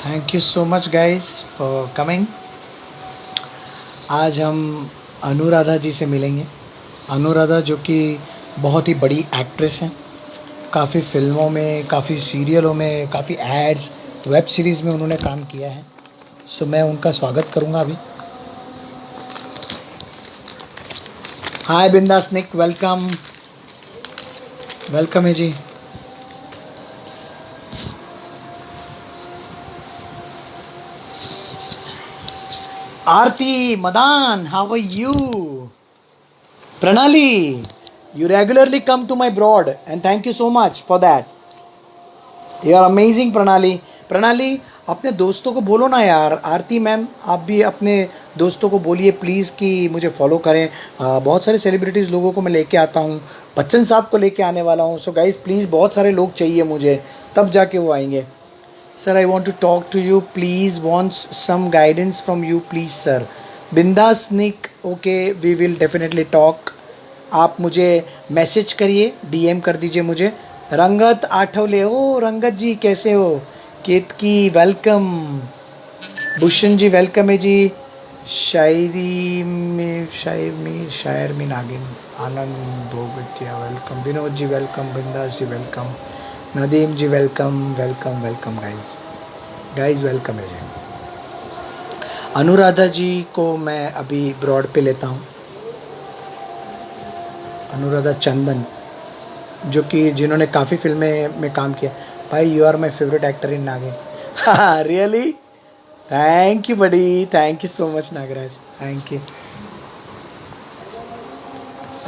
Thank you so much guys for coming. आज हम अनुराधा जी से मिलेंगे। अनुराधा जो कि बहुत ही बड़ी एक्ट्रेस हैं, काफ़ी फिल्मों में, काफ़ी सीरियलों में, काफ़ी एड्स, वेब सीरीज़ में उन्होंने काम किया है। सो मैं उनका स्वागत करूंगा अभी। हाय बिंदास निक, वेलकम। वेलकम है जी। Aarti Madan, how are you? Pranali, you regularly come to my broad and thank you so much for that. You are amazing Pranali. Pranali, अपने दोस्तों को बोलो ना यार। आरती मैम, आप भी अपने दोस्तों को बोलिए प्लीज़ कि मुझे फॉलो करें। बहुत सारे सेलिब्रिटीज़ लोगों को मैं लेके आता हूँ। बच्चन साहब को लेके आने वाला हूँ। सो गाइज प्लीज़, बहुत सारे लोग चाहिए मुझे, तब जाके वो आएंगे। Sir I want to talk to you please, wants some guidance from you please sir. Bindaas Nick, okay we will definitely talk. आप मुझे मैसेज करिए, डीएम कर दीजिए मुझे। रंगत आठवले, ओ रंगत जी कैसे हो? केतकी वेलकम। भूषण जी वेलकम है जी। शायर में नागिन, Anand Bhogtiya welcome. Vinod ji welcome. Bindaas ji welcome. Nadeem ji welcome welcome welcome. Guys welcome है जी। अनुराधा जी को मैं अभी ब्रॉड पे लेता हूँ। अनुराधा चंदन, जो कि जिन्होंने काफ़ी फिल्में में काम किया। भाई you are my favourite actor in Naagin. हाँ really, thank you buddy, thank you so much Nagraj, thank you.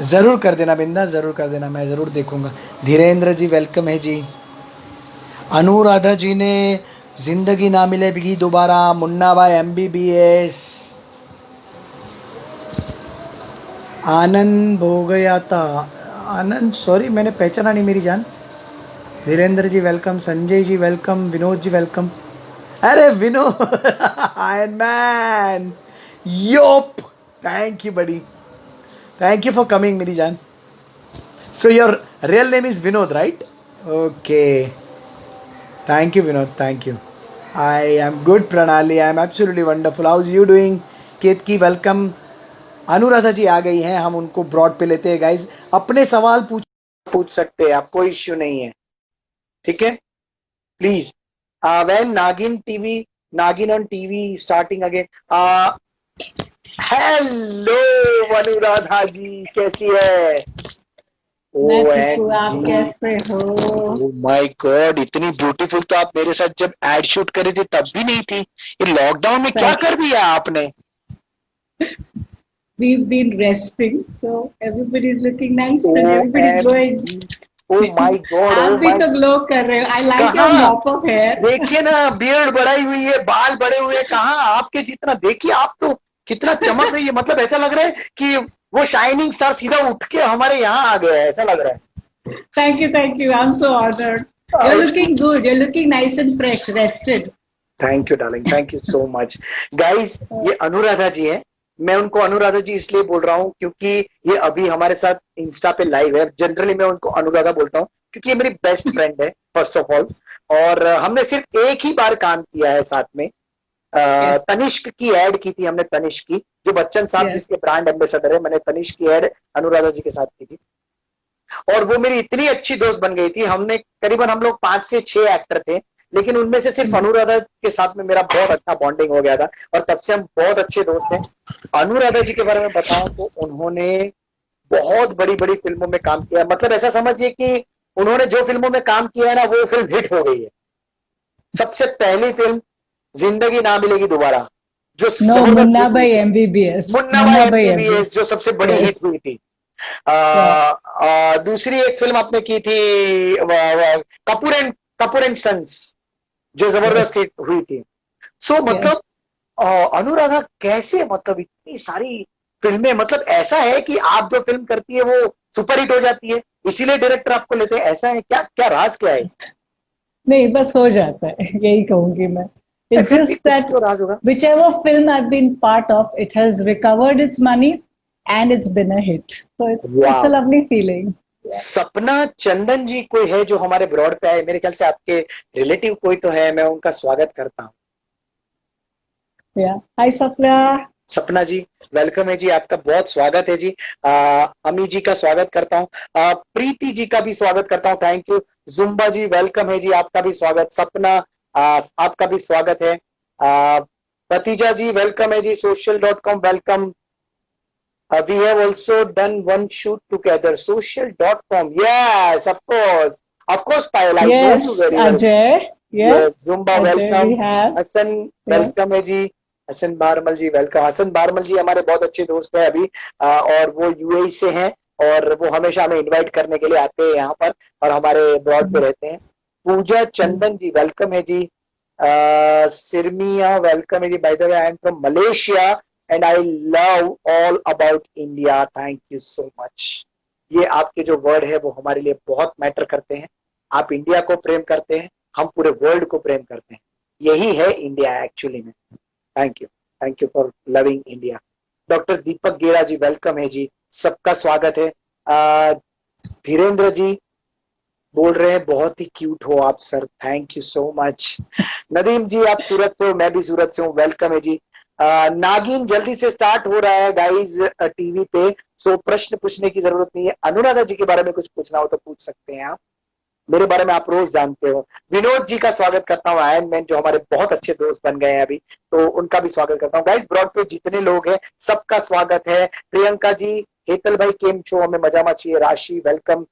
ज़रूर कर देना बिंदा, ज़रूर कर देना, मैं ज़रूर देखूंगा। धीरेन्द्र जी वेलकम है जी। अनुराधा जी ने जिंदगी ना मिलेगी दोबारा, मुन्ना भाई MBBS, आनंद हो गया था। आनंद सॉरी मैंने पहचाना नहीं मेरी जान। Dhirendra ji welcome. Sanjay ji welcome. Vinod ji welcome. अरे Vinod iron man, yup, thank you buddy, thank you for coming मेरी जान। So your real name is Vinod right? Okay, thank you Vinod, thank you. I am good Pranali, I am absolutely wonderful. How is you doing? Ketaki welcome. Anuradha ji आ गई हैं, हम उनको broad पे लेते हैं गाइज। अपने सवाल पूछ सकते हैं आप, कोई इश्यू नहीं है, ठीक है? Please, when Nagin TV, Nagin on TV starting again. Hello Anuradha ji, कैसी है? मैं ठीक हूँ। आप कैसे हो? ओ माय गॉड, इतनी ब्यूटीफुल तो आप मेरे साथ जब एड शूट कर रही थी तब भी नहीं थी। ये लॉकडाउन में क्या कर दिया आपने? We've been resting, so everybody's looking nice and everybody's glowing. O my God, आप ओ भी माय, तो ग्लो कर रहे हो। I like your कहाँ? mop of hair. देखिए ना, बियर्ड बढ़ाई हुई है, बाल बड़े हुए, कहाँ आपके जितना। देखिए आप तो कितना चमक रही है, मतलब ऐसा लग रहा है कि वो शाइनिंग स्टार सीधा उठ के हमारे यहाँ आ गया है, ऐसा लग रहा है। Thank you, thank you. I'm so honored. You're looking good. You're looking nice and fresh, rested. Thank you darling, thank you so much. Guys ये अनुराधा जी है। मैं उनको अनुराधा जी इसलिए बोल रहा हूँ क्योंकि ये अभी हमारे साथ इंस्टा पे लाइव है। जनरली मैं उनको अनुराधा बोलता हूँ क्योंकि ये मेरी बेस्ट फ्रेंड है फर्स्ट ऑफ ऑल। और हमने सिर्फ एक ही बार काम किया है साथ में। Yes, तनिष्क की एड की थी हमने, तनिष्क की, जो बच्चन साहब yes. जिसके ब्रांड एम्बेसडर है, मैंने तनिष्क की एड अनुराधा जी के साथ की थी। और वो मेरी इतनी अच्छी दोस्त बन गई थी। हमने करीबन, हम लोग 5 से 6 एक्टर थे, लेकिन उनमें से सिर्फ अनुराधा के साथ में मेरा बहुत अच्छा बॉन्डिंग हो गया था और तब से हम बहुत अच्छे दोस्त हैं। अनुराधा जी के बारे में बताऊं तो उन्होंने बहुत बड़ी बड़ी फिल्मों में काम किया। मतलब ऐसा समझिए कि उन्होंने जो फिल्मों में काम किया है ना, वो फिल्म हिट हो गई है। सबसे पहली फिल्म जिंदगी ना मिलेगी दोबारा, जो No, जबरदस्त हिट Munna हुई by थी। MBBS. मुन्ना भाई Munna by MBBS, MBBS. जो सबसे बड़ी Yes, हिट हुई थी। yeah. दूसरी एक फिल्म आपने की थी कपूर एंड सन्स, जो जबरदस्त Yes, हिट हुई थी। सो yes. मतलब अनुराधा कैसे, मतलब इतनी सारी फिल्में, मतलब ऐसा है कि आप जो फिल्म करती है वो सुपर हिट हो जाती है, इसीलिए डायरेक्टर आपको लेते हैं, ऐसा है क्या? क्या राज क्या है? नहीं, बस हो जाता है, यही कहूंगी मैं। It's फिर भी just कुछ that तो राज होगा। whichever film I've been part of, it has recovered its money and it's been a hit. So it's a वाह। lovely feeling. Yeah. सपना चंदन जी कोई है जो हमारे ब्रॉड पे आए? मेरे ख्याल से आपके रिलेटिव कोई तो है, मैं उनका स्वागत करता हूँ। Yeah. Hi, Sapna. सपना जी, वेलकम है जी, आपका बहुत स्वागत है जी। अमी जी का स्वागत करता हूँ, प्रीति जी का भी स्वागत करता हूँ, thank you. Zumba ji welcome है जी, आपका भी स्वागत। सपना आपका भी स्वागत है। भतीजा जी वेलकम है जी, social.com welcome. We have also done one shoot together, social.com, yes, of course Payal, I know you Yes, very well। Ajay. Yes, Yes, Zumba Ajay, welcome. we have. Hasan Yeah. Welcome है जी, Hasan Barmal ji welcome. Hasan Barmal ji हमारे बहुत अच्छे दोस्त हैं अभी, और वो यूएई से हैं, और वो हमेशा हमें इनवाइट करने के लिए आते हैं यहाँ पर, और हमारे ब्रॉड पे रहते हैं। पूजा चंदन जी वेलकम है जी। सिरमिया वेलकम है जी। By the way I am from Malaysia and I love all about India, thank you so much. ये आपके जो वर्ड है वो हमारे लिए बहुत मैटर करते हैं। आप इंडिया को प्रेम करते हैं, हम पूरे वर्ल्ड को प्रेम करते हैं, यही है इंडिया एक्चुअली में। Thank you for loving India. Doctor Deepak Gera ji welcome है जी, सबका स्वागत है। धीरेन्द्र जी बोल रहे हैं बहुत ही क्यूट हो आप sir, thank you so much. Nadeem ji आप सूरत से हो, मैं भी सूरत से हूँ, वेलकम है जी। नागिन जल्दी से स्टार्ट हो रहा है गाइज टीवी पे, सो प्रश्न पूछने की जरूरत नहीं है। अनुराधा जी के बारे में कुछ पूछना हो तो पूछ सकते हैं आप, मेरे बारे में आप रोज जानते हो। विनोद जी का स्वागत करता हूँ, आयन मैन जो हमारे बहुत अच्छे दोस्त बन गए हैं अभी, तो उनका भी स्वागत करता हूँ। गाइस ब्रॉड पे जितने लोग हैं सबका स्वागत है। प्रियंका जी, हेतल भाई केम छो, हमें मजा मचिए, राशि वेलकम,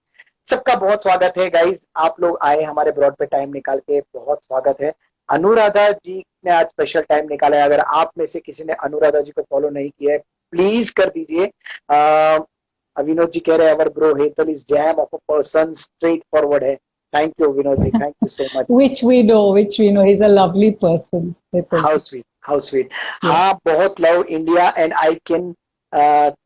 सबका बहुत स्वागत है। गाइस आप लोग आए हमारे ब्रॉड पे टाइम निकाल के, बहुत स्वागत है। अनुराधा जी ने आज स्पेशल टाइम निकाला है, अगर आप में से किसी ने अनुराधा जी को फॉलो नहीं किया है प्लीज कर दीजिए। विनोद जी कह रहे हैं our bro Hetal is gem of a person, straight forward है। Thank you Vinod ji, thank you so much. Which we know. He's a lovely person. How sweet, how sweet. Yeah. हाँ बहुत love India and I can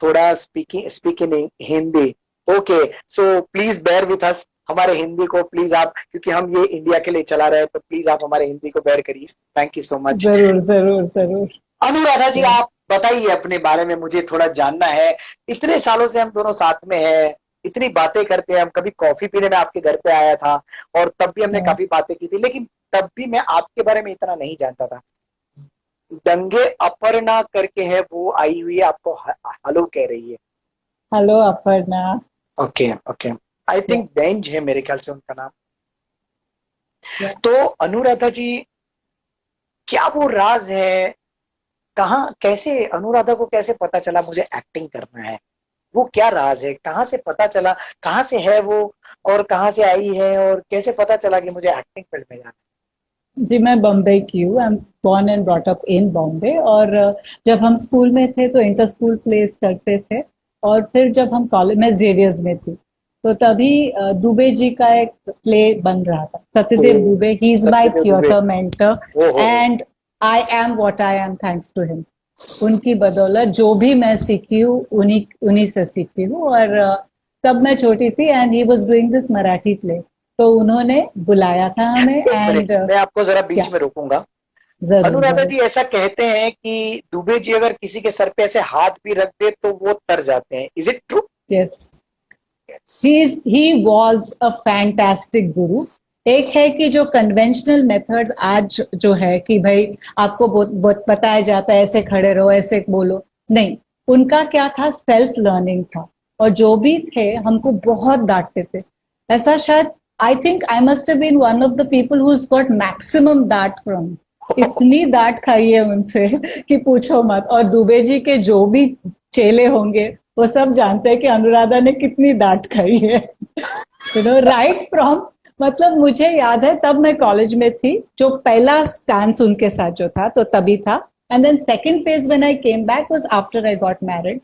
थोड़ा speak in Hindi. Okay, so please bear with us, हमारे हिंदी को please आप, क्योंकि हम ये India के लिए चला रहे हैं, तो प्लीज आप हमारे हिंदी को बेयर करिए, थैंक यू सो मच। जरूर जरूर जरूर। अनुराधा जी Yeah. आप बताइए अपने बारे में, मुझे थोड़ा जानना है। इतने सालों से हम दोनों साथ में हैं, इतनी बातें करते हैं, हम कभी कॉफी पीने में आपके घर पे आया था और तब भी हमने Yeah. काफी बातें की थी, लेकिन तब भी मैं आपके बारे में इतना नहीं जानता था। दंगे अपर्णा करके है, वो आई हुई है, आपको हेलो कह रही है। Hello, Aparna. ओके ओके, आई Yeah. थिंक बेंज है मेरे ख्याल से उनका नाम। Yeah. तो अनुराधा जी क्या वो राज है, कहाँ कैसे अनुराधा को कैसे पता चला मुझे एक्टिंग करना है, वो क्या राज है, कहाँ से पता चला, कहाँ से है वो, और कहाँ से आई है, और कैसे पता चला कि मुझे एक्टिंग फील्ड में जाना जी मैं बम्बई की हूँ। I am born and brought up in Bombay. और जब हम स्कूल में थे तो इंटर स्कूल प्लेस करते थे। और फिर जब हम कॉलेज में जेवियर्स में थी तो तभी दुबे जी का एक प्ले बन रहा था, सत्यदेव है? Dubey. He is my Satyadev Dubey, theatre mentor ओहो, and I am what I am thanks to him. उनकी बदौलत जो भी मैं सीखी हूँ उन्हीं उन्हीं से सीखी हूँ। और तब मैं छोटी थी and he was doing this Marathi play, तो उन्होंने बुलाया था हमें। एक एंड मिनट मैं आपको जरा क्या, बीच में रोकूंगा। जरूर अनुराधा जरूर। जी ऐसा कहते हैं कि दुबे जी अगर किसी के सर पे ऐसे हाथ भी रख दे तो वो तर जाते हैं, is it true? Yes, he was a fantastic गुरु। एक है कि जो कन्वेंशनल मेथड्स आज जो है कि भाई आपको बताया जाता है ऐसे खड़े रहो ऐसे बोलो, नहीं, उनका क्या था, सेल्फ लर्निंग था। और जो भी थे हमको बहुत डांटते थे। ऐसा शायद I think I must have been one of the people who got maximum डांट फ्रॉम। इतनी डांट खाई है उनसे कि पूछो मत। और दुबे जी के जो भी चेले होंगे वो सब जानते हैं कि अनुराधा ने कितनी डांट खाई है। यू नो, राइट फ्रॉम, मतलब मुझे याद है तब मैं कॉलेज में थी, जो पहला स्टांस उनके साथ जो था तो तभी था। And then second phase when I came back was after I got married.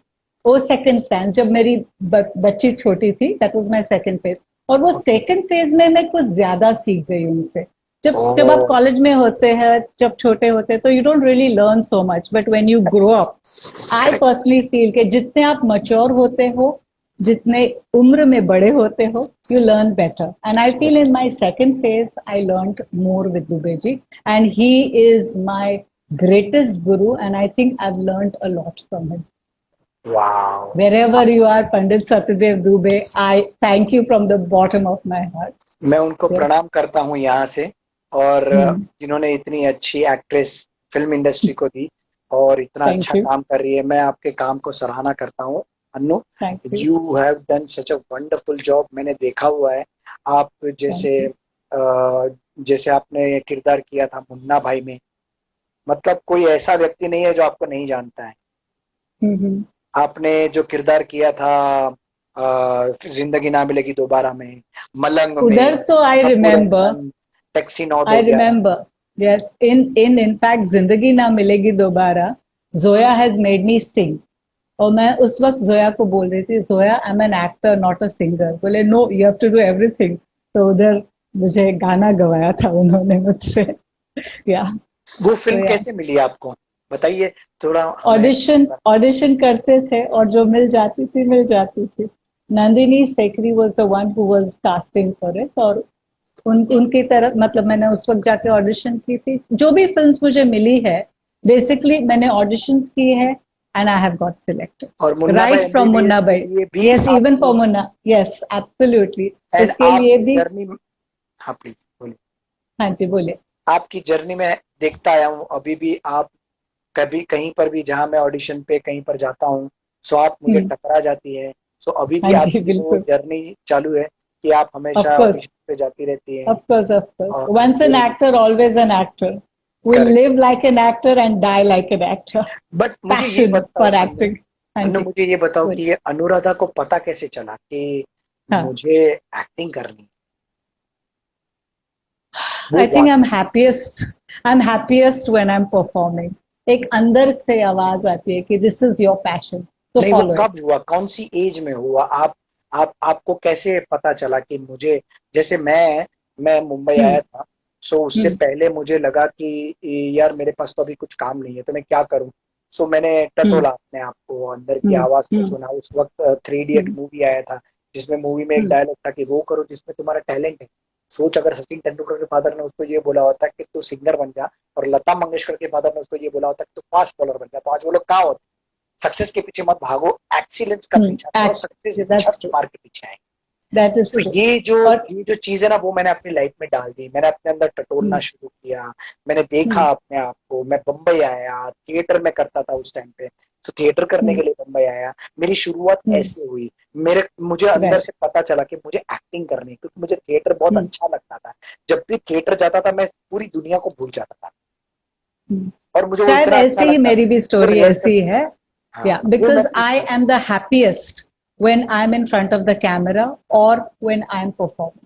वो सेकंड स्टांस जब मेरी बच्ची छोटी थी, that was my second phase. और वो सेकंड फेज में मैं कुछ ज्यादा सीख गई उनसे। जब जब आप ओह, कॉलेज में होते हैं, जब छोटे होते हैं तो you don't really learn so much, but when you grow up, I correct. Personally feel कि जितने आप मच्योर होते हो, जितने उम्र में बड़े होते हो, you learn better. And I feel in my second phase I learn more with Dubey ji. And he is my greatest guru, and I think I've learned a lot from him. Wow, Wherever you are, Pandit Satyadev Dubey, I thank you from the bottom of my heart. मैं उनको Yes. प्रणाम करता हूँ यहाँ से, और Hmm. जिन्होंने इतनी अच्छी एक्ट्रेस फिल्म इंडस्ट्री को दी, और इतना थैंक अच्छा यू, काम कर रही है। मैं आपके काम को सराहना करता हूँ Anu. Thank you, you have done such a wonderful job. मैंने देखा हुआ है आप थैंक जैसे यू। जैसे आपने किरदार किया था मुन्ना भाई में, मतलब कोई ऐसा व्यक्ति नहीं है जो आपको नहीं जानता है। हम्म। आपने जो किरदार किया था जिंदगी ना मिलेगी दोबारा में, मलंग उधर में, तो I Kapoor and remember, son, taxi not I हो गया। रिमेम्बर, यस, इन फैक्ट जिंदगी Na Milegi Dobara, Zoya has made me sing. और मैं उस वक्त जोया को बोल रही थी, Zoya I am an actor not a singer. बोले no, you have to do everything. तो उधर मुझे गाना गवाया था उन्होंने मुझसे। या वो तो फिल्म या कैसे मिली आपको, बताइए थोड़ा हमें। ऑडिशन ऑडिशन करते थे और जो मिल जाती थी मिल जाती थी। Nandini Sekri was the one who was casting for it, और उनकी तरफ मतलब मैंने उस वक्त जाके ऑडिशन की थी। जो भी फिल्म्स मुझे मिली है, बेसिकली मैंने ऑडिशंस की है एंड आई हैव गॉट और सिलेक्टेड मुन्ना भाई राइट फ्रॉम मुन्ना एमबीबीएस के भाई। लिए भी यस, इवन फॉर आपकी, मुन्ना, यस एब्सोल्युटली। एंड उसके लिए आपकी भी। जर्नी, हाँ प्लीज बोलिए। हाँ जी, बोले। आपकी जर्नी में देखता आया हूँ अभी भी आप, कभी कहीं पर भी जहां मैं ऑडिशन पे कहीं पर जाता हूँ, सो आप मुझे हम्म, टकरा जाती है। सो अभी हाँ भी जी, आपकी वो बिल्कुल। जर्नी चालू है कि आप ऑफ हमेशा कोर्स, ऑडिशन पे जाती रहती हैं। ऑफ कोर्स, ऑफ कोर्स, और वंस एन ये actor always an actor. We correct. live like an actor and die like an actor. But मुझे ये Passion बताओ for अनु, acting. हाँ अनु जी, मुझे ये बताओ बोलिए। कि ये अनुराधा को पता कैसे चला कि हाँ, मुझे एक्टिंग करनी है? वो आई थिंक बात, I am happiest when I am performing. एक अंदर से आवाज आती है कि दिस इज योर पैशन, सो नहीं वो फॉलो कब इट। हुआ, कौन सी एज में हुआ? आप आपको कैसे पता चला कि मुझे, जैसे मैं मुंबई आया हम्म, था, सो उससे हम्म, पहले मुझे लगा कि यार मेरे पास तो अभी कुछ काम नहीं है तो मैं क्या करूं। सो मैंने हम्म, टटोला अपने आप को, अंदर की हम्म, आवाज को हम्म, सुना। उस वक्त थ्री इडियट हम्म, मूवी आया था, जिसमें मूवी में एक हम्म, डायलॉग था कि वो करो जिसमें तुम्हारा टैलेंट है। सोच अगर सचिन तेंदुलकर के फादर ने उसको ये बोला होता कि तू सिंगर बन जा, और लता मंगेशकर के फादर ने उसको ये बोला होता कि तू फास्ट बॉलर बन जा, तो आज वो लोग कहाँ होते? सक्सेस के पीछे मत भागो, एक्सीलेंस का पीछा करो, सक्सेस छत दैट्स ट्रू, मार के पीछे आए। दैट इज तो ट्रू। और ये जो चीज है ना, वो मैंने अपनी लाइफ में डाल दी। मैंने अपने अंदर टटोलना हम्म, शुरू किया। मैंने देखा हम्म, अपने आप को। मैं बम्बई आया, थिएटर में करता था उस टाइम पे, तो थिएटर करने हम्म, के लिए बम्बई आया। मेरी शुरुआत हम्म, ऐसे हुई। मुझे अंदर राइट, से पता चला कि मुझे एक्टिंग करनी है, क्योंकि मुझे थिएटर बहुत हम्म, अच्छा लगता था। जब भी थिएटर जाता था मैं पूरी दुनिया को भूल जाता था, हम्म। और मुझे वो शायद इतना अच्छा ऐसे ही लगता था। मेरी भी जो स्टोरी रिहर्सल, ऐसी है। हाँ Yeah, वो मैं because I पूछना am the चाहता happiest when I'm in front of the camera or when I'm performing.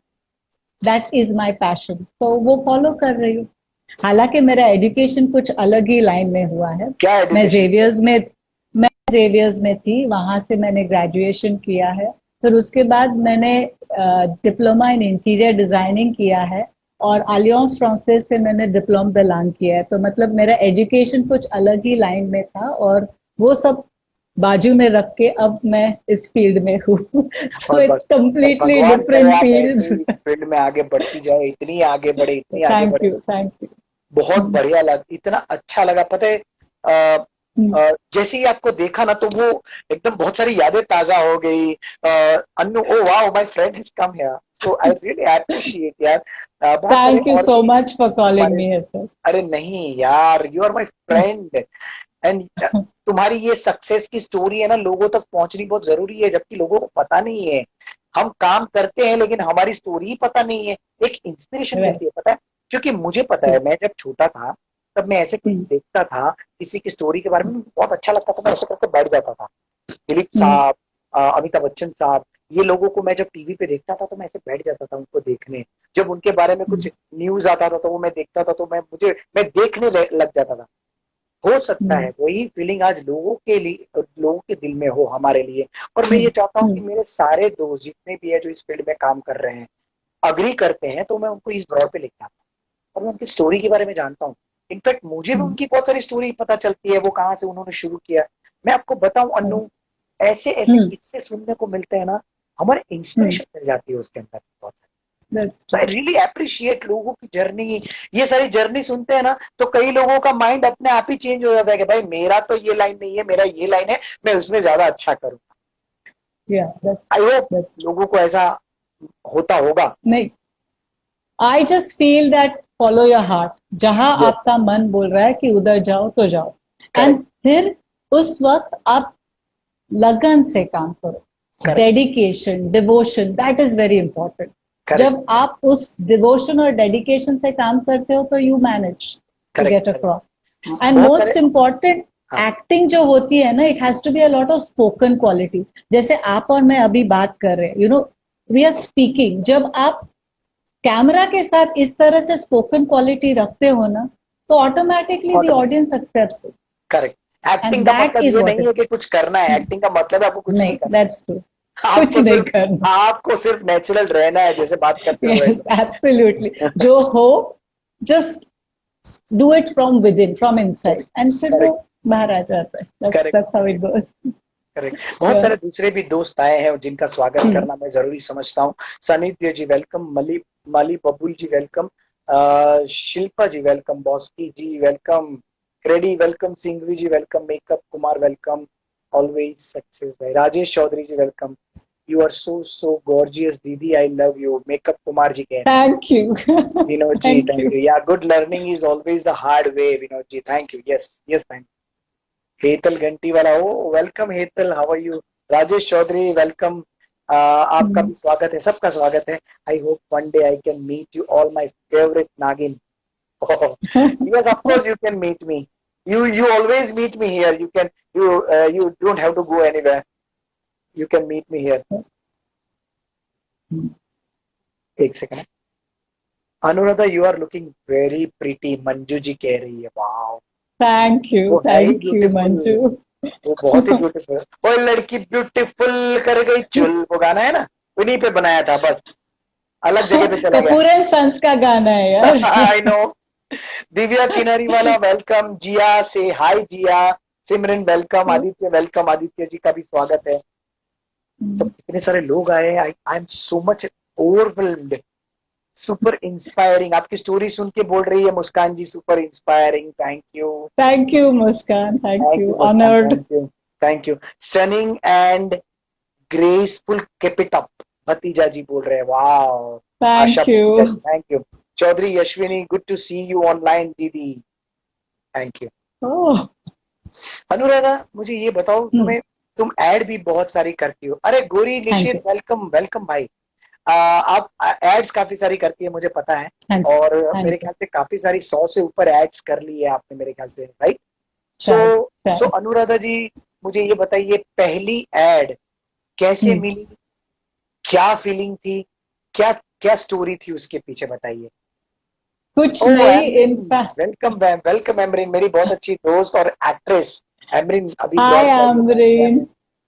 That is my passion. तो वो फॉलो कर रही हूँ। हालांकि मेरा एजुकेशन कुछ अलग ही लाइन में हुआ है। हूँ। क्या मैं एजुकेशन किया? जेवियर्स में मैं जेवियर्स में थी, वहां से मैंने ग्रेजुएशन किया है। फिर उसके बाद मैंने डिप्लोमा इन इंटीरियर डिजाइनिंग किया है, और अलियांस फ्रांसेस से मैंने डिप्लोम दलान किया है। तो मतलब मेरा एजुकेशन कुछ अलग ही लाइन में था, और वो सब बाजू में रख के अब मैं इस फील्ड में हूँ। सो और इट्स बस, और कम्प्लीटली भगवान करे डिफरेंट आप ऐसे फील्ड्स। ही फील्ड में आगे बढ़ती जाए, इतनी आगे बढ़े, इतनी आगे थैंक बढ़े। You, thank you. बहुत बढ़िया लगा, इतना अच्छा लगा, पता है। जैसे ही आपको देखा ना, तो वो एकदम बहुत सारी यादें ताजा हो गई। Annu, oh wow, my friend has come here, so I really appreciate यार। बहुत सारे थैंक यू और सो भी मच फॉर कॉलिंग हमारे, मी हियर। अरे नहीं यार, you are my friend. And तुम्हारी ये सक्सेस की स्टोरी है ना, लोगों तक पहुंचनी बहुत जरूरी है, जबकि लोगों को पता नहीं है। हम काम करते हैं लेकिन हमारी स्टोरी ही पता नहीं है। एक इंस्पिरेशन राइट। मिलती है, पता है। क्योंकि मुझे पता है, मैं जब छोटा था तब मैं ऐसे कुछ देखता था, किसी की स्टोरी के बारे में मुझे बहुत अच्छा लगता था, मैं ऐसे करके बैठ जाता था। दिलीप साहब, अमिताभ बच्चन साहब, ये लोगों को मैं जब टीवी पे देखता था तो मैं ऐसे बैठ जाता था उनको देखने। जब उनके बारे में कुछ न्यूज आता था तो वो मैं देखता था, तो मैं देखने लग जाता था। हो सकता है वही फीलिंग आज लोगों के लिए, लोगों के दिल में हो हमारे लिए। और मैं ये चाहता हूँ कि मेरे सारे दोस्त जितने भी है जो इस फील्ड में काम कर रहे हैं, अग्री करते हैं, तो मैं उनको इस दौर पे लेके आता हूँ और मैं उनकी स्टोरी के बारे में जानता हूँ। इनफैक्ट मुझे भी उनकी बहुत सारी स्टोरी पता चलती है, वो कहाँ से उन्होंने शुरू किया। मैं आपको बताऊं अनु, ऐसे ऐसे किस्से सुनने को मिलते हैं ना, हमारे इंस्पिरेशन मिल जाती है उसके अंदर बहुत। सो आई रियली अप्रिशिएट लोगों की जर्नी। ये सारी जर्नी सुनते हैं ना, तो कई लोगों का माइंड अपने आप ही चेंज हो जाता है कि भाई मेरा तो ये लाइन नहीं है, मेरा ये लाइन है, मैं उसमें ज्यादा अच्छा करूंगा। आई होप लोगों को ऐसा होता होगा। नहीं, I just feel that follow your heart. जहां यस, आपका मन बोल रहा है कि उधर जाओ तो जाओ। एंड फिर उस वक्त आप लगन से काम करो, dedication, devotion, that is very important. जब आप उस डिवोशन और डेडिकेशन से काम करते हो तो you manage to get across. And most important, acting जो होती है ना, it has to be a lot of spoken quality. जैसे आप और मैं अभी बात कर रहे हैं, you know, we are speaking. जब आप कैमरा के साथ इस तरह से स्पोकन क्वालिटी रखते हो ना, तो automatically the audience accepts it. Correct. Acting का मतलब ये नहीं है कि कुछ करना है, एक्टिंग का मतलब आपको कुछ नहीं करना। दैट्स ट्रू, कुछ नहीं करना, आपको सिर्फ नेचुरल रहना है, जैसे बात करते हुए। Yes, absolutely. जो हो, just do it from with in, from inside, and फिर वो बाहर आ जाता है। That's how it goes. Correct. बहुत सारे दूसरे भी दोस्त आए हैं और जिनका स्वागत करना मैं जरूरी समझता हूँ। Sannidhya ji welcome, Mali Babul ji welcome, Shilpa ji welcome, Boski ji welcome, क्रेडी welcome, Singhvi ji welcome, makeup Kumar welcome, always success भाई, Rajesh Chaudhary ji welcome, you are so gorgeous दीदी, I love you, makeup Kumar ji कह रहे हैं। Thank you Vinod ji, thank you. Yeah good learning is always the hard way, Vinod ji, thank you. Yes yes, thank you. Hetal घंटी वाला, oh welcome Hetal, how are you. Rajesh Chaudhary welcome, आपका भी स्वागत है, सबका स्वागत है। I hope one day I can meet you all my favourite Naagin. Yes, of course you can meet me. You always meet me here. You don't have to go anywhere. You can meet me here. एक second. Anuradha, you are looking very pretty. Manju ji कह रही है, wow. Thank you Manju. वो बहुत ही beautiful. वो लड़की beautiful कर गई चुल, वो गाना है ना, उन्हीं पे बनाया था, बस अलग जगह पे चला गया। कपूर एंड सन्स का गाना है यार। I know. दिव्या किनारी वाला वेलकम, जिया से हाय जिया, सिमरन वेलकम, आदित्य वेलकम, आदित्य जी का भी स्वागत है। तो कितने सारे लोग आए हैं, I am so much overwhelmed, super inspiring. आपकी स्टोरी सुन के बोल रही है Muskaan ji, super inspiring, thank you Muskaan, thank you, honoured, thank you. Stunning and graceful, keep it up, भतीजा जी बोल रहे हैं, wow. Thank you, thank you. Chaudhary Yashvini, good to see you online दीदी, थैंक यू। अनुराधा, मुझे ये बताओ, तुम ऐड भी बहुत सारी करती हो। अरे गोरी निशित वेलकम, वेलकम भाई। आप एड्स काफी सारी करती है, मुझे पता है, और मेरे ख्याल से काफी सारी 100 से ऊपर एड्स कर ली है आपने, मेरे ख्याल से, राइट? सो अनुराधा जी, मुझे ये बताइए, पहली एड कैसे मिली, क्या फीलिंग थी, क्या क्या स्टोरी थी उसके पीछे, बताइए। कुछ नहीं, इनफैक्ट वेलकम मैम, वेलकम एमरीन, मेरी बहुत अच्छी दोस्त और एक्ट्रेस एमरीन। अभी हाय एमरीन,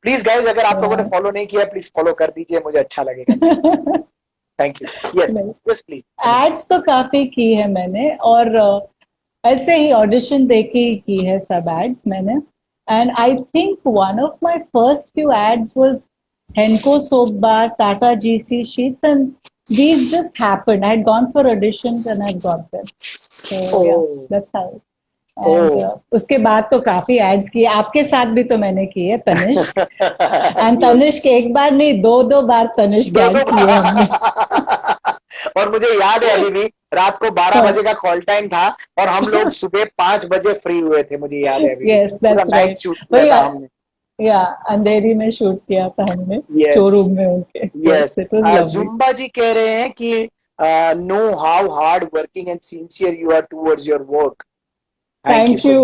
प्लीज गाइस, अगर आप लोगों ने फॉलो नहीं किया, प्लीज फॉलो कर दीजिए, मुझे अच्छा लगेगा। Thank you. Yes yes please. Ads तो काफी की है मैंने, और ऐसे ही ऑडिशन देके ही की है सब एड्स मैंने। And I think one of my first few ads was Henko soap bar, Tata GC sheets, and these just happened. I had gone for auditions and I had got them. So yeah, that's how. And उसके बाद तो काफी ads किए, आपके साथ भी तो मैंने किए, तनिष्क। एंड तनिष्क एक बार नहीं, दो बार तनिष्क ऐड किए हमने। और मुझे याद है, अभी भी रात को 12 बजे का कॉल टाइम था और हम लोग सुबह 5 बजे फ्री हुए थे, मुझे याद है अभी। Yes, that's right. शूट किया था हमने, या अंधेरी में शूट किया था हमने, शोरूम में उनके। यस। जुम्बा जी कह रहे हैं कि know how hard working and sincere you are towards your work. Thank you,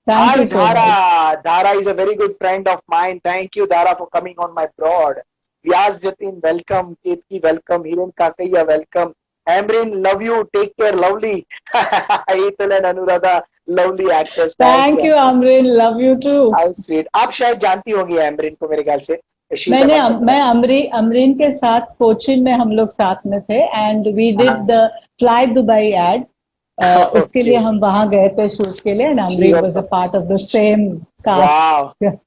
thank you so much. Dara is a very good friend of mine. Thank you, Dara, for coming on my broad. Vyas Jatin, welcome. Ketki, welcome. Hiren Kakaiya, welcome. Amrin, love you. Take care, lovely. Ethel and Anuradha, lovely actors. Thank you, Amrin. Love you too. How sweet. आप शायद जानती होंगी Amrin को, मेरे ख्याल से। मैं अमरीन के साथ कोचिन में हम लोग साथ में थे, and we did the fly Dubai ad. उसके लिए हम वहां गए थे शूट के लिए, and Amreen was a part of the same cast.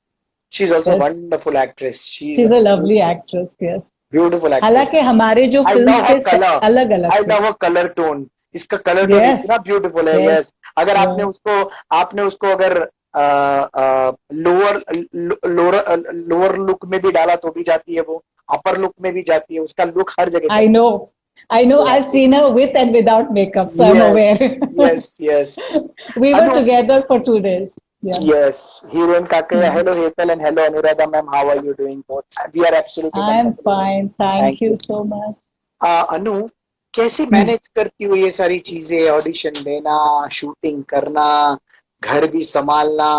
She is also wonderful actress, she is a lovely actress, yes, beautiful actress. हालांकि हमारे जो फिल्म के अलग अलग, I love a colour tone, इसका कलर टोन इतना ब्यूटीफुल है। यस, अगर आपने उसको अगर लोअर लुक में भी डाला तो भी जाती है वो, अपर लुक में भी जाती है, उसका लुक हर जगह। I know, I've seen her with and without makeup, so I'm aware. Yes. We were together for 2 days. Yes, Hiren Kakaya. Hello, Hetal, and hello, Anuradha ma'am. How are you doing? Both. We are absolutely I'm wonderful. fine. Thank Thank you you. so much. अनु, कैसे manage करती हो ये सारी चीजें, audition देना, shooting करना, घर भी संभालना,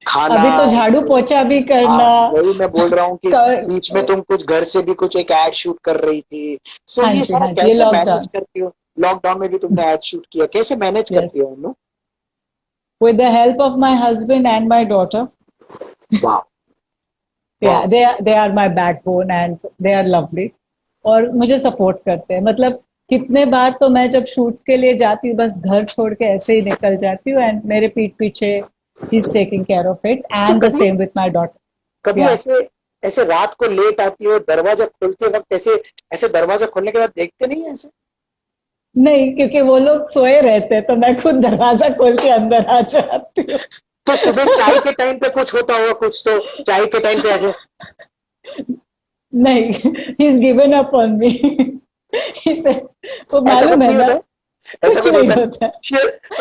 खाना? अभी तो झाड़ू पोछा भी करना। वही मैं बोल रहा हूँ कि क- बीच में तुम कुछ घर से भी कुछ एक एड शूट कर रही थी, सो हाँ ये जी, सारा हाँ जी, ये कैसे मैनेज लॉकडाउन। करती हो? लॉकडाउन में भी तुमने एड शूट किया, कैसे मैनेज यस, करती हो Anu? With the help of my husband and my daughter. वाह, या वाह, they are my backbone and they are lovely. और मुझे सपोर्ट करते हैं, मतलब कितने बार तो मैं जब शूट्स के लिए जाती हूँ बस घर छोड़ के ऐसे ही निकल जाती हूँ, एंड मेरे पीठ पीछे he is taking care of it, so and the कभी सेम विथ माय डॉटर। कभी या ऐसे ऐसे रात को लेट आती हो, दरवाजा खोलते वक्त ऐसे ऐसे दरवाजा खोलने के बाद देखते नहीं है ऐसे? नहीं, क्योंकि वो लोग सोए रहते हैं तो मैं खुद दरवाजा खोल के अंदर आ जाती हूँ। तो सुबह चाय के टाइम पे कुछ होता होगा, कुछ तो चाय के टाइम पे ऐसे? नहीं, he is given up on me. वो ऐसा कुछ मालूम है नहीं ना, होता है? ऐसा कुछ कुछ नहीं होता होता है। है?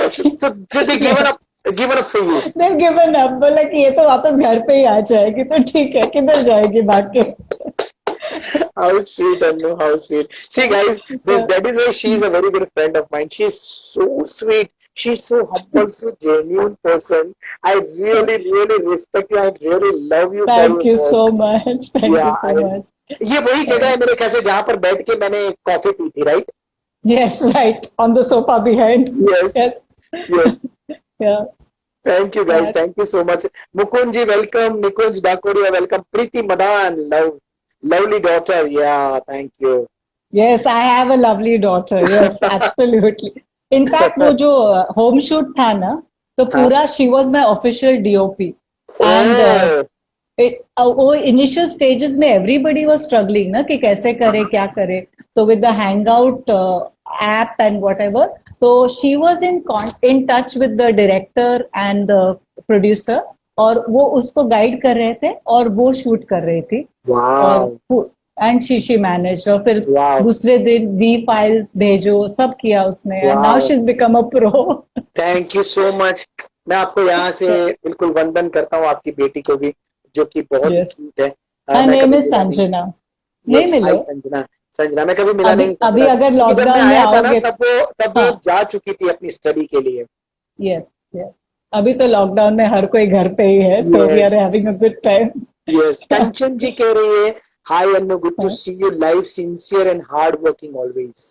फिर दे कुछ नहीं होता। Given up for you? They've given up, बोला कि ये तो वापस घर पे ही आ जाएगी, तो ठीक है, किधर जाएगी भाग के। How sweet, Anu, how sweet. See, guys, that is why she is a very good friend of mine. She is so sweet. She's so humble, so genuine person. I really, really respect you. I really love you for thank your you so work. Much, thank you Yeah, so much. ये वही जगह है मेरे ख्याल से जहाँ पर बैठ के मैंने कॉफी पी थी, right? Yes, right, on the sofa behind. Yes, yes. yes. या Thank you, guys. Thank you so much. Mukunji, welcome. Nikunj Dakoria, welcome. Preeti Madan, lovely daughter. Yeah, thank you. Yes, I have a lovely daughter. Yes, absolutely. In fact वो जो home shoot था ना, तो हाँ. पूरा she was my official DOP. And Oh, वो initial stages में everybody was struggling ना कि कैसे करे, क्या करे। तो with the hangout app and whatever, तो she was in touch with the director and the producer, और वो उसको गाइड कर रहे थे और वो शूट कर रही थी। wow, और एंड शी मैनेज, और फिर wow, दूसरे दिन वी फाइल भेजो, सब किया उसने, and now wow. She is become a pro. Thank you so much. मैं आपको यहाँ से बिल्कुल वंदन करता हूँ, आपकी बेटी को भी, जो कि बहुत ही यस, क्यूट है। हर मैं नेम कभी इज मिला नहीं। संजना। नहीं यस, हाय मिले? संजना। संजना, मैं कभी मिला अभी नहीं अभी संजना, अगर क्योंकि जब मैं लॉकडाउन में आया था ना आओगे। तब वो हाँ, जा चुकी थी अपनी स्टडी के लिए। Yes, yes. अभी तो लॉकडाउन में हर कोई घर पे ही है, so we are yes, having a good time. Yes. Kanchan ji कह रही है, hi Anu, good to see you live, sincere and hard working always.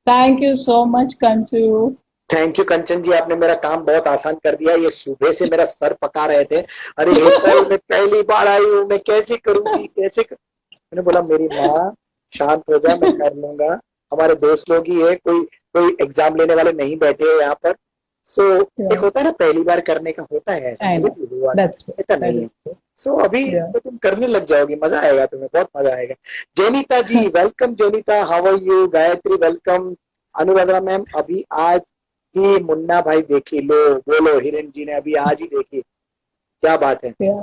Thank you so much Kanchu. Thank you Kanchan ji, आपने मेरा काम बहुत आसान कर दिया। ये सुबह से मेरा सर पका रहे थे, अरे हेतल मैं पहली बार आई हूँ, मैं कैसे करूंगी, मैंने बोला मेरी माँ शांत हो जा, मैं कर लूंगा। हमारे दोस्त लोग ही है, कोई कोई एग्जाम लेने वाले नहीं बैठे हैं यहाँ पर। सो एक होता है ना, पहली बार करने का होता है ऐसा, आई मुझे नो, भी हुआ था, दैट्स ट्रू, ऐसा दैट नहीं इज है। ट्रू। सो अभी या तो तुम करने लग जाओगी, मजा आएगा तुम्हें, बहुत मजा आएगा। Jenita ji welcome, Jenita how are you? Gayatri welcome. Anuradha ma'am अभी आज ही मुन्ना भाई देखी, लो बोलो, हिरेन जी ने अभी आज ही देखी, क्या बात है। या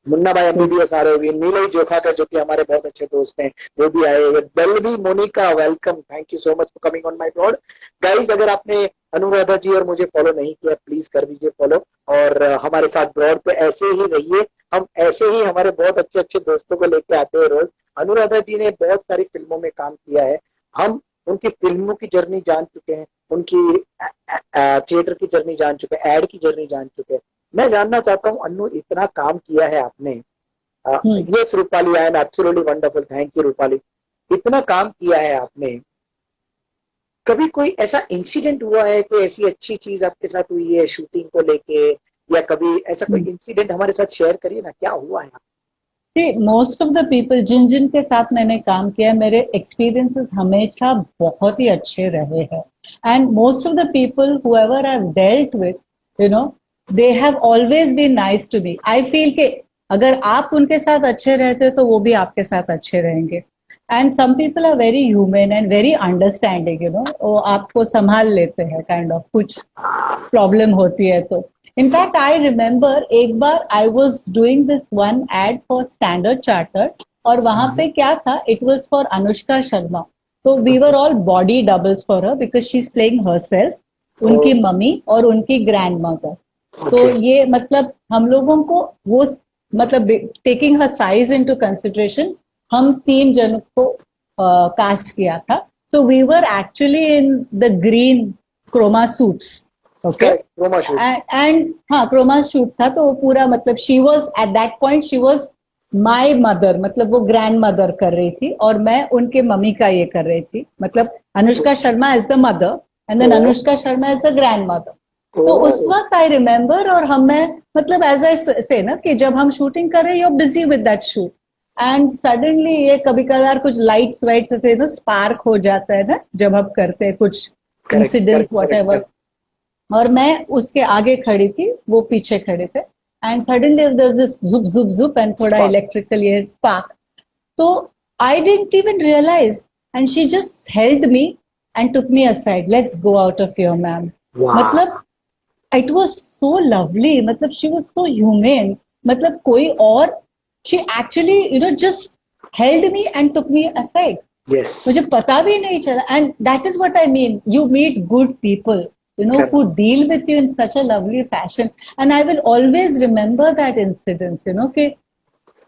मुन्ना भाई गुड। एमबीबीएस आ रहे हुए, नीलय जोखा का जो कि हमारे बहुत अच्छे दोस्त हैं, वो भी आए हुए। बेलवी Monika welcome, thank you so much for coming on my broad. Guys, अगर आपने अनुराधा जी और मुझे फॉलो नहीं किया, प्लीज कर दीजिए फॉलो, और हमारे साथ ब्रॉड पे ऐसे ही रहिए। हम ऐसे ही हमारे बहुत अच्छे अच्छे दोस्तों को लेके आते हैं रोज। अनुराधा जी ने बहुत सारी फिल्मों में काम किया है, हम उनकी फिल्मों की जर्नी जान चुके हैं, उनकी थिएटर की जर्नी जान चुके हैं, एड की जर्नी जान चुके हैं। मैं जानना चाहता हूँ अनु, इतना काम किया है आपने। Yes Rupali, I am absolutely wonderful, thank you Rupali. इतना काम किया है आपने, कभी कोई ऐसा इंसिडेंट हुआ है, कोई ऐसी अच्छी चीज आपके साथ हुई है शूटिंग को लेके, या कभी ऐसा कोई इंसिडेंट हमारे साथ शेयर करिए ना, क्या हुआ है? मोस्ट ऑफ द पीपल जिन जिन के साथ मैंने काम किया है, मेरे एक्सपीरियंसेस हमेशा बहुत ही अच्छे रहे हैं। And most of the people whoever I have dealt with, you know, they have always been nice to me. I feel कि अगर आप उनके साथ अच्छे रहते हो तो वो भी आपके साथ अच्छे रहेंगे। And some people are very human and very understanding, you know, वो आपको संभाल लेते हैं, काइंड ऑफ कुछ प्रॉब्लम होती है तो। इनफैक्ट आई रिमेम्बर एक बार I was doing this one ad for standard charter, और वहां पे क्या था, it was for Anushka Sharma. तो we were all body doubles for her because she is playing herself. उनकी मम्मी और उनकी ग्रैंड मदर। तो Okay. ये मतलब हम लोगों को वो मतलब taking her size into consideration हम 3 जनों को कास्ट किया था। So we were actually in the green chroma suits. Okay Correct. Roma shoot. And हाँ क्रोमा शूट था। तो वो पूरा मतलब she was at that point she was my mother, मतलब वो ग्रैंड मदर कर रही थी और मैं उनके मम्मी का ये कर रही थी। मतलब Anushka Sharma is the mother and then Oh. Anushka Sharma is the grandmother. तो उस Oh. वक्त आई रिमेम्बर और हमें मतलब एज आई से ना कि जब हम शूटिंग कर रहे हैं you are busy with that shoot and suddenly ये कभी कभार कुछ लाइट्स वाइट्स ऐसे ना स्पार्क हो जाता है ना जब हम करते हैं कुछ Correct. Incidents Correct. What Correct. Ever. और मैं उसके आगे खड़ी थी, वो पीछे खड़े थे एंड सडनली दिस जुप जुप जुप एंड थोड़ा Spark. इलेक्ट्रिकल ये स्पार्क। तो I didn't even realise and she just held me and took me aside, let's go out of your ma'am. Wow. मतलब इट वॉज सो लवली, मतलब she was so humane. मतलब कोई और she actually you know just held me and took me aside. Yes. मुझे पता भी नहीं चला and that is what I mean, you meet good people you know Correct. who deal with you in such a lovely fashion and I will always remember that incident, you know कि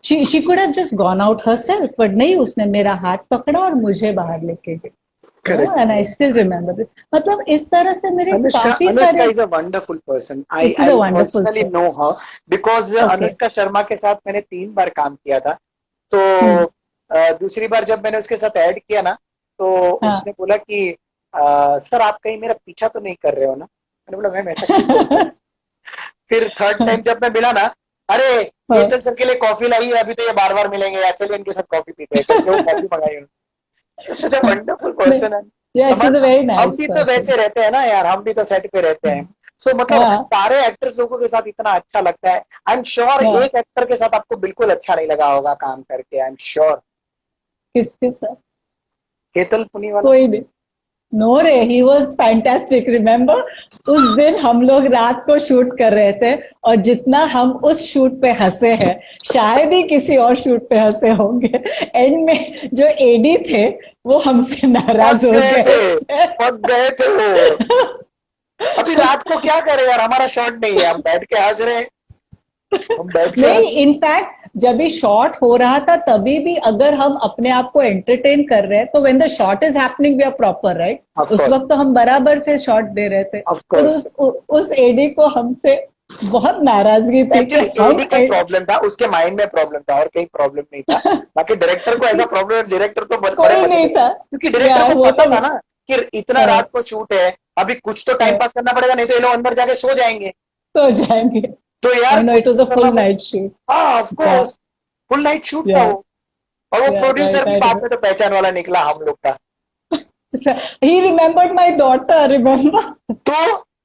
she could have just gone out herself but नहीं, उसने मेरा हाथ पकड़ा और मुझे बाहर लेके गई। Correct. and I still remember it। मतलब इस तरह से मेरे Anushka, काफी Anushka सारे is a wonderful person. She's I a wonderful personally soul। know her because Okay। Anushka Sharma के साथ मैंने 3 बार काम किया था। तो दूसरी बार जब मैंने उसके साथ ऐड किया ना, तो हाँ। उसने बोला कि सर आप कहीं मेरा पीछा तो नहीं कर रहे हो ना? मैंने बोला मैम ऐसा क्यों बोल रहे हो? फिर थर्ड टाइम जब मैं मिला ना, अरे ये तो सर के लिए कॉफी लाई है, अभी तो ये बार बार मिलेंगे, चलिए इनके साथ कॉफी पीते हैं करके वो कॉफी मंगाई उन्होंने। सच अ वंडरफुल पर्सन है। Yeah, she's a very nice हम भी तो person। वैसे रहते हैं ना यार, हम भी तो सेट पे रहते हैं। सो मतलब हाँ। सारे एक्टर्स लोगों के साथ इतना अच्छा लगता है। आई एम श्योर हाँ। एक एक्टर के साथ आपको बिल्कुल अच्छा नहीं लगा होगा काम करके, आई एम श्योर। किसके साथ? केतल पुनीवाला। कोई नहीं। नो रे, ही वॉज फैंटास्टिक। रिमेम्बर उस दिन हम लोग रात को शूट कर रहे थे और जितना हम उस शूट पे हंसे हैं शायद ही किसी और शूट पे हंसे होंगे। एंड में जो एडी थे वो हमसे नाराज हो गए। पक गए थे वो। अभी रात को क्या करें यार, हमारा शॉट नहीं है, हम बैठ के हंस रहे हैं, हम बैठ के नहीं, इनफैक्ट जब भी शॉट हो रहा था तभी भी अगर हम अपने आप को एंटरटेन कर रहे हैं तो when the shot is happening we are proper right. उस वक्त तो हम बराबर से शॉट दे रहे थे। पर उस एडी को हमसे बहुत नाराजगी थी कि एडी का प्रॉब्लम था, उसके माइंड में प्रॉब्लम था और कहीं प्रॉब्लम नहीं था। बाकी डायरेक्टर को ऐसा प्रॉब्लम, डायरेक्टर तो बड़े कोई नहीं था क्योंकि डायरेक्टर को पता था ना कि इतना हाँ। रात को शूट है, अभी कुछ तो टाइम पास करना पड़ेगा, नहीं तो ये लोग अंदर जाके सो जाएंगे। सो जाएंगे। तो यार it was a full night shoot. हाँ of course full night shoot था वो। और वो प्रोड्यूसर भी बाद में तो पहचान वाला निकला हम लोग का। ही रिमेम्बर्ड माय डॉटर, रिमेम्बर। तो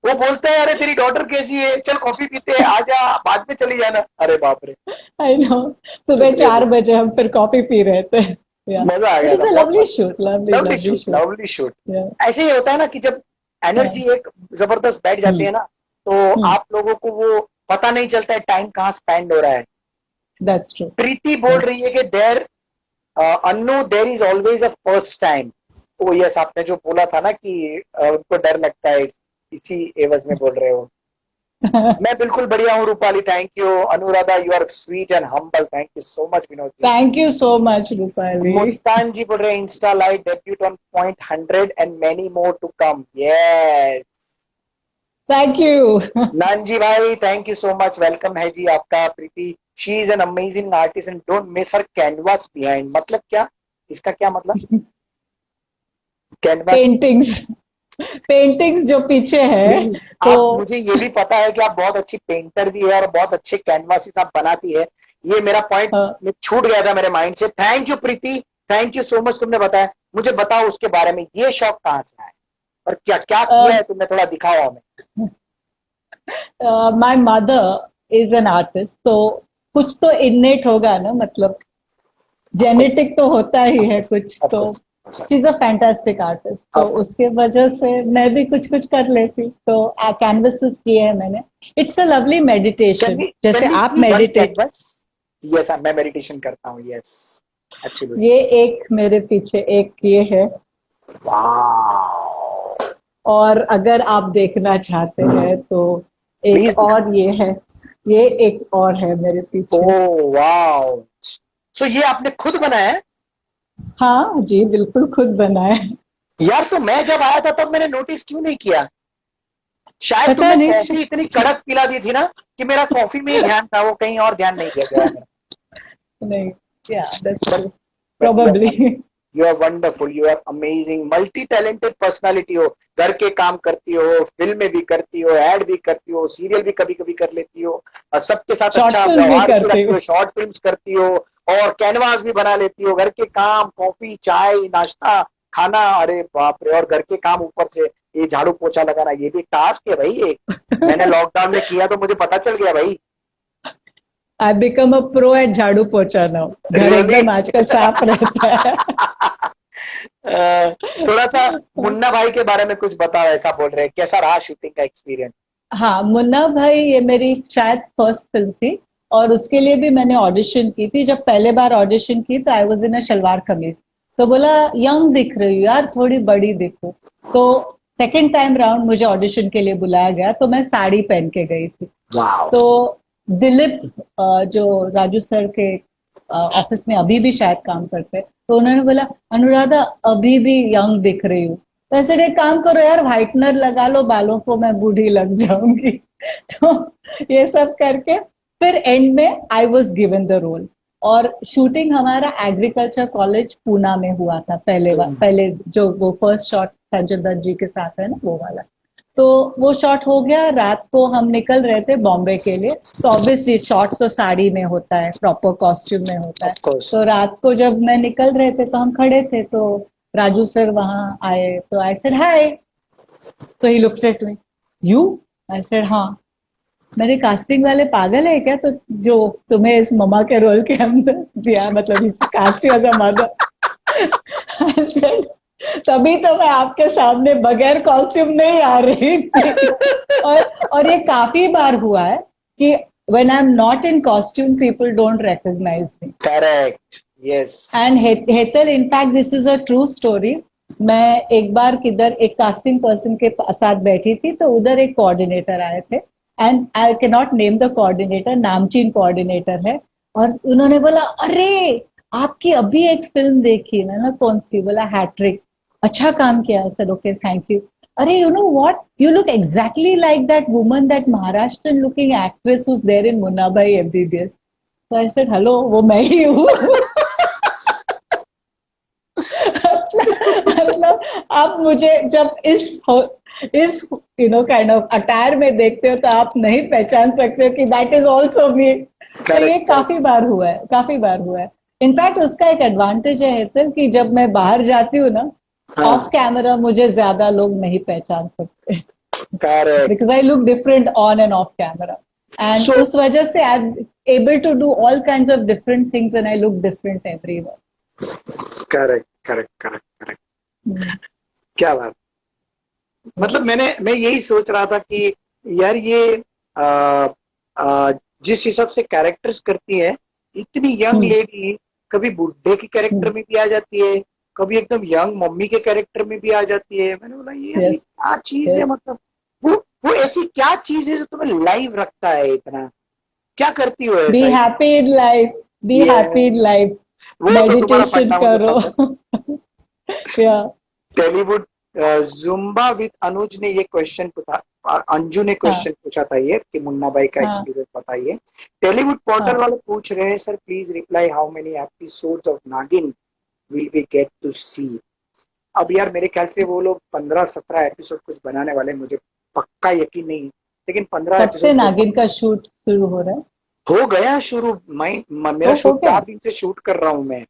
वो बोलते हैं अरे तेरी डॉटर कैसी है, चल कॉफी पीते हैं, आजा, बाद में चली जाना। अरे बाप रे। आई नो, सुबह 4 बजे हम फिर कॉफी पी रहे थे। मजा आ गया था। Lovely shoot, lovely shoot, lovely shoot. ऐसे ही होता है ना कि जब एनर्जी एक जबरदस्त बैठ जाती है ना, तो आप लोगों को वो पता नहीं चलता है टाइम कहाँ स्पेंड हो रहा है। That's true। प्रीति बोल रही है कि there Annu there is always a first time. Oh yes, आपने जो बोला था ना कि उनको डर लगता है, इसी एवज में बोल रहे हो। मैं बिल्कुल बढ़िया हूँ Rupali, thank you. Anuradha you are sweet and humble, thank you so much Vinod. Thank you so much Rupali. Muskaan ji बोल रहे हैं insta live debut on point 100 and many more to come. Yes thank you. Nanji भाई thank you so much, welcome है जी आपका। Preeti she is an amazing artist and don't miss her canvas behind. मतलब क्या, इसका क्या मतलब? कैनवास पेंटिंग्स जो पीछे है तो आप, मुझे ये भी पता है कि आप बहुत अच्छी पेंटर भी है और बहुत अच्छे कैनवासेस आप बनाती है। ये मेरा पॉइंट छूट गया था मेरे माइंड से। Thank you Preeti, thank you so much, तुमने बताया। मुझे बताओ उसके बारे में, ये शौक कहाँ से आया और क्या क्या किया है तुमने, थोड़ा दिखाओ हमें। My mother is an artist, तो कुछ तो इननेट होगा ना, मतलब जेनेटिक तो होता ही है कुछ। तो she is a fantastic artist, तो उसके वजह से मैं भी कुछ कुछ कर लेती। तो कैनवसेस किए हैं मैंने। इट्स अ लवली मेडिटेशन, जैसे आप मेडिटेट। यस मैं मेडिटेशन करता हूँ। यस एक्चुअली ये एक मेरे पीछे एक ये है। वाओ और अगर आप देखना चाहते हैं तो Please. एक और ये है, ये एक और है मेरे पीछे। ओह वाओ, सो ये आपने खुद बनाया है? हाँ जी, बिल्कुल खुद बनाया है। यार तो मैं जब आया था तब मैंने नोटिस क्यों नहीं किया? शायद पता तुमने नहीं। कॉफी इतनी कड़क पिला दी थी ना कि मेरा कॉफी में ही ध्यान था, वो कहीं और ध्यान नहीं दिया गया मेरा। नहीं, yeah that's but true, but probably. You are wonderful, you are amazing, multi talented personality हो। घर के काम करती हो, फिल्म भी करती हो, एड भी करती हो, सीरियल भी कभी कभी कर लेती हो, और सबके साथ शॉर्ट अच्छा फिल्म भी व्यवहार भी करती रखती हूँ। हो, शॉर्ट फिल्म्स करती हो, और कैनवास भी बना लेती हो, घर के काम, कॉफी, चाय, नाश्ता, खाना, अरे बाप रे, और घर के काम ऊपर से ये झाड़ू पोछा लगाना, ये भी टास्क है भाई एक। मैंने लॉकडाउन में किया तो मुझे पता चल गया भाई। I become a pro at झाड़ू पोछा नाउ। घर रियली? एकदम आजकल साफ रहता है। थोड़ा सा मुन्ना भाई के बारे में कुछ बताओ, ऐसा बोल रहे हैं, कैसा रहा शूटिंग का एक्सपीरियंस? हाँ, मुन्ना भाई ये मेरी शायद फर्स्ट फिल्म थी, और उसके लिए भी मैंने ऑडिशन की थी। जब पहले बार ऑडिशन की तो आई वाज इन अ शलवार कमीज, तो बोला यंग दिख रही हो यार, थोड़ी बड़ी दिखो। तो सेकंड टाइम राउंड मुझे ऑडिशन के लिए बुलाया गया, तो मैं साड़ी पहन के गई थी। वाओ। तो दिलीप, जो राजू सर के ऑफिस में अभी भी शायद काम करते हैं, तो उन्होंने बोला अनुराधा अभी भी यंग दिख रही हूँ। तो ऐसे एक काम करो यार, व्हाइटनर लगा लो बालों को, मैं बूढ़ी लग जाऊंगी। तो ये सब करके फिर एंड में I was given the role. और शूटिंग हमारा एग्रीकल्चर कॉलेज पूना में हुआ था पहले जो वो फर्स्ट शॉट संजय दत्त जी के साथ है ना, वो वाला। तो वो शॉट हो गया, रात को हम निकल रहे थे बॉम्बे के लिए। तो ऑब्वियसली शॉट तो साड़ी में होता है, प्रॉपर कॉस्ट्यूम में होता है। Of course. तो रात को जब मैं निकल रहे थे तो हम खड़े थे, तो राजू सर वहां आए, तो आई सेड हाय। तो he looked at me, you? I said हाँ। मेरे कास्टिंग वाले पागल है क्या, तो जो तुम्हें इस ममा के रोल के अंदर दिया, मतलब इस cast as a mother. I said तभी तो मैं आपके सामने बगैर कॉस्ट्यूम नहीं आ रही थी। और ये काफी बार हुआ है कि when I'm not in costume, people don't recognize me. Correct, yes. And Hetal, in fact, this is a true story. मैं एक बार किधर एक कास्टिंग पर्सन के साथ बैठी थी, तो उधर एक कोऑर्डिनेटर आए थे, and I can not name the coordinator, नामचीन कोऑर्डिनेटर है। और उन्होंने बोला अरे आपकी अभी एक फिल्म देखी। मैंने कौन सी? बोला हैट्रिक। अच्छा काम किया सर, ओके थैंक यू। अरे you know what, you look exactly like that woman, that Maharashtrian looking actress whose there in Munna Bhai MBBS. तो आई सेड हेलो, वो मैं ही हूँ। मतलब आप मुझे जब इस काइंड ऑफ अटायर में देखते हो तो आप नहीं पहचान सकते हो कि दैट इज ऑल्सो मी। तो ये काफी बार हुआ है, काफी बार हुआ है। इनफैक्ट उसका एक एडवांटेज है हेतल कि जब मैं बाहर जाती हूँ ना, ऑफ कैमरा मुझे ज्यादा लोग नहीं पहचान सकते, because I look different on and off camera. And उस वजह से I am able to do all kinds of different things and I look different everywhere. Correct correct correct correct. क्या बात। मतलब मैं यही सोच रहा था कि यार ये जिस हिसाब से कैरेक्टर्स करती है, इतनी यंग लेडी, कभी बुढ़े के कैरेक्टर में भी आ जाती है, कभी एकदम यंग मम्मी के कैरेक्टर में भी आ जाती है। मैंने बोला ये क्या चीज है, मतलब वो ऐसी क्या चीज है जो तुम्हें लाइव रखता है इतना? क्या करती हो ऐसा? Be happy in life, be happy in life, meditation करो। टॉलीवुड जुम्बा विद अनुज ने ये क्वेश्चन पूछा, अंजू ने क्वेश्चन पूछा था ये कि मुन्ना भाई का एक्सपीरियंस बताइए। टॉलीवुड पोर्टल वाले पूछ रहे हैं sir please reply how many episodes of नागिन विल वी गेट टू सी। अब यार मेरे ख्याल से वो लोग 15-17 एपिसोड कुछ बनाने वाले, मुझे पक्का यकीन नहीं, लेकिन 15 कब से नागिन का शूट शुरू हो रहा है? हो गया शुरू। मेरा शूट 4 दिन से शूट कर रहा हूँ मैं।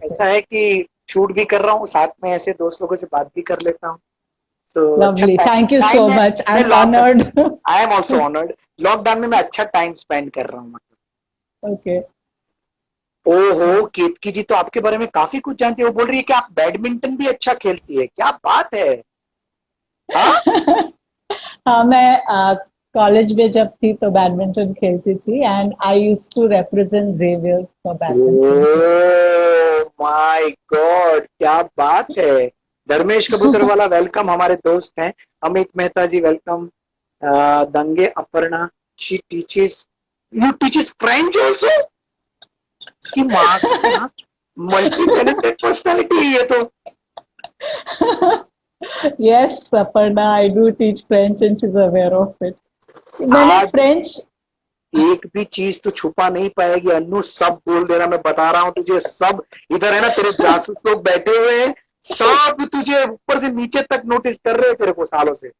ऐसा है कि शूट भी कर रहा हूँ, साथ में ऐसे दोस्त लोगों से बात भी कर लेता हूँ। Lovely, thank you so much, I am honoured. I am also honoured. Lockdown में मैं अच्छा टाइम स्पेंड कर रहा हूँ, मतलब। ओके। ओहो, केतकी जी तो आपके बारे में काफी कुछ जानती है। वो बोल रही है कि आप बैडमिंटन भी अच्छा खेलती है। क्या बात है। हाँ, मैं कॉलेज में जब थी तो बैडमिंटन खेलती थी, and I used to represent Xavier's for badminton. Oh my God, क्या बात है। धर्मेश कबूतर वाला वेलकम, हमारे दोस्त हैं। अमित मेहता जी वेलकम। दंगे Aparna, she teaches, you teaches French also. उसकी माँ मल्टी टैलेंटेड पर्सनालिटी है ये तो। Yes, Aparna, I do teach French and she's aware of it. मैंने आज फ्रेंच एक भी चीज तो छुपा नहीं पाएगी अन्नू, सब बोल देना, मैं बता रहा हूँ तुझे। सब इधर है ना, तेरे जासूस लोग बैठे हुए हैं, सब तुझे ऊपर से नीचे तक नोटिस कर रहे हैं तेरे को सालों से।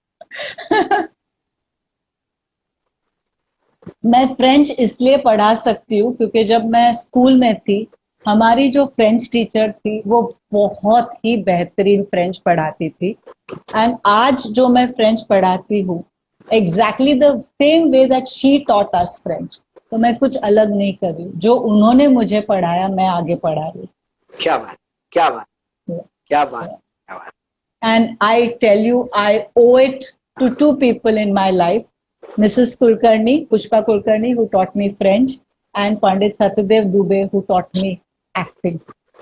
मैं फ्रेंच इसलिए पढ़ा सकती हूँ क्योंकि जब मैं स्कूल में थी, हमारी जो फ्रेंच टीचर थी वो बहुत ही बेहतरीन फ्रेंच पढ़ाती थी। एंड आज जो मैं फ्रेंच पढ़ाती हूँ, exactly the same way that she taught us French. तो मैं कुछ अलग नहीं कर रही, जो उन्होंने मुझे पढ़ाया मैं आगे पढ़ा रही हूँ। क्या बात, क्या बात, क्या बात, क्या बात। And I tell you, I owe it to two people in my life, Mrs. Kulkarni, Pushpa Kulkarni, who taught me French, and Pandit Satyadev Dubey, who taught me acting.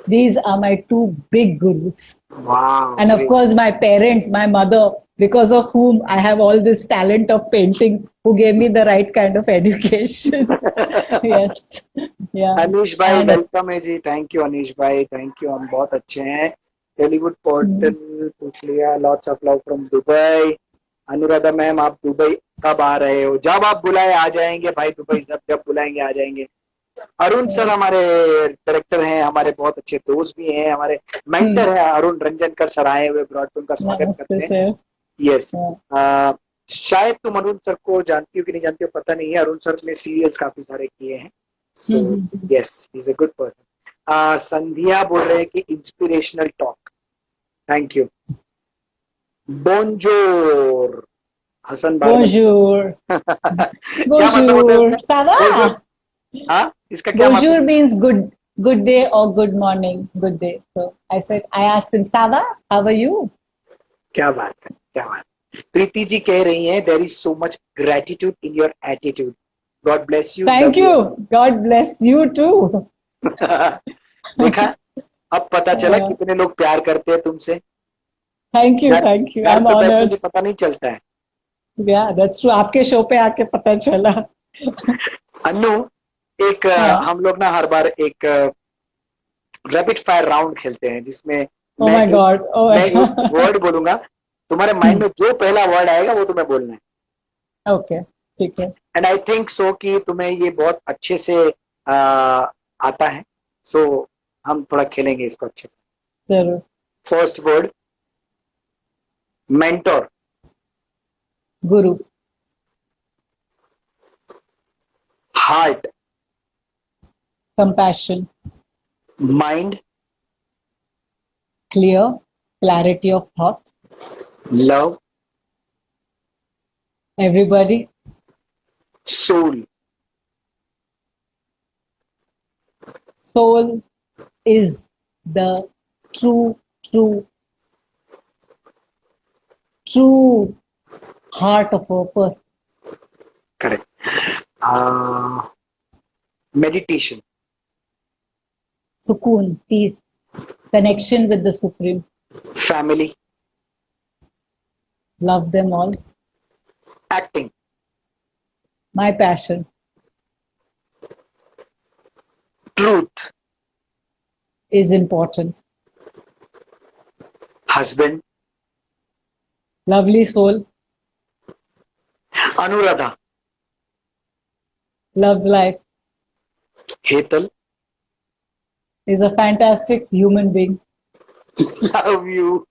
These are my two big gurus. Wow. And of course, my parents, my mother, because of whom I have all this talent of painting, who gave me the right kind of education. Yes. Yeah. Anish भाई And welcome है जी, thank you Anish भाई, thank you, हम बहुत अच्छे हैं। Bollywood portal पूछ लिया, lots of love from Dubai. Anuradha ma'am आप दुबई कब आ रहे हो? जब आप बुलाए आ जाएंगे भाई, दुबई सब जब बुलाएंगे आ जाएंगे। अरुण सर हमारे डायरेक्टर हैं, हमारे बहुत अच्छे दोस्त भी हैं, हमारे मेंटर हैं अरुण रंजनकर सर, आए हुए ब्रॉड, तो उनका स्वागत करते हैं। यस, शायद तुम अरुण सर को जानती हो कि नहीं जानती हो पता नहीं है, अरुण सर ने सीरियल्स काफी सारे किए हैं। So yes, he is a good person. Sandhya बोल रहे हैं कि inspirational talk, thank you. Bonjour Hasan भाई। bonjour. क्या मतलब होता है Bonjour. उसका? Ça va? हाँ, इसका क्या Bonjour मतलब? means good day or good morning, good day. So I asked him, Ça va? How are you? क्या बात है, क्या बात। प्रीति जी कह रही हैं, there is so much gratitude in your attitude, God bless you. Thank you. God bless you too. देखा, अब पता चला कितने लोग प्यार करते हैं तुमसे। Thank you, thank you. I'm honored. से पता नहीं चलता है। Yeah, that's true. आपके शो पे आके पता चला। अन्नू, एक हम लोग ना हर बार एक रैपिड फायर राउंड खेलते हैं, जिसमें Oh my God. Oh मैं my एक God. वर्ड बोलूंगा, तुम्हारे माइंड में जो पहला वर्ड आएगा वो तुम्हें बोलना है। Okay, ठीक है। एंड आई थिंक सो कि तुम्हें ये बहुत अच्छे से आता है, सो हम थोड़ा खेलेंगे इसको अच्छे से। जरूर। First word, mentor. Guru. Heart. Compassion. Mind. Clear. Clarity of thought. Love. Everybody. Soul. Soul is the true heart of a person. Correct. Meditation. Sukoon, peace, connection with the Supreme. Family. Love them all. Acting. My passion. Truth. Is important. Husband. Lovely soul. Anuradha. Loves life. Hetal. Is a fantastic human being. Love you.